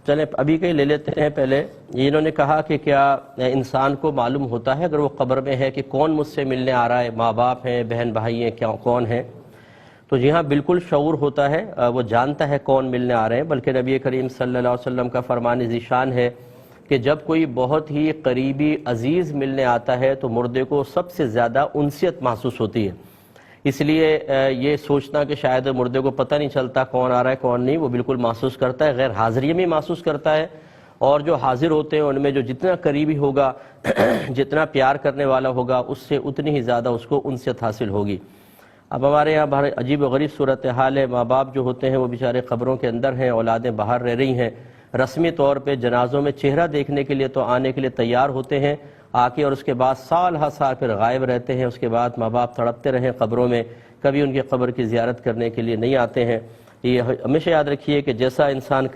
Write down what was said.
چلیں ابھی کہیں لے لیتے ہیں پہلے. انہوں نے کہا کہ کیا انسان کو معلوم ہوتا ہے اگر وہ قبر میں ہے کہ کون مجھ سے ملنے آ رہا ہے، ماں باپ ہیں، بہن بھائی ہیں، کون ہیں؟ تو جی ہاں، بالکل شعور ہوتا ہے، وہ جانتا ہے کون ملنے آ رہے ہیں. بلکہ نبی کریم صلی اللہ علیہ وسلم کا فرمان ذیشان ہے کہ جب کوئی بہت ہی قریبی عزیز ملنے آتا ہے تو مردے کو سب سے زیادہ انسیت محسوس ہوتی ہے. اس لیے یہ سوچنا کہ شاید مردے کو پتہ نہیں چلتا کون آ رہا ہے کون نہیں، وہ بالکل محسوس کرتا ہے، غیر حاضری میں محسوس کرتا ہے. اور جو حاضر ہوتے ہیں ان میں جو جتنا قریبی ہوگا جتنا پیار کرنے والا ہوگا اس سے اتنی ہی زیادہ اس کو انسیت حاصل ہوگی. اب ہمارے یہاں بہت عجیب و غریب صورتحال ہے. ماں باپ جو ہوتے ہیں وہ بیچارے قبروں کے اندر ہیں، اولادیں باہر رہ رہی ہیں. رسمی طور پہ جنازوں میں چہرہ دیکھنے کے لیے تو آنے کے لیے تیار ہوتے ہیں آ کے، اور اس کے بعد سال ہر سال پھر غائب رہتے ہیں. اس کے بعد ماں باپ تڑپتے رہیں قبروں میں، کبھی ان کی قبر کی زیارت کرنے کے لیے نہیں آتے ہیں. یہ ہمیشہ یاد رکھیے کہ جیسا انسان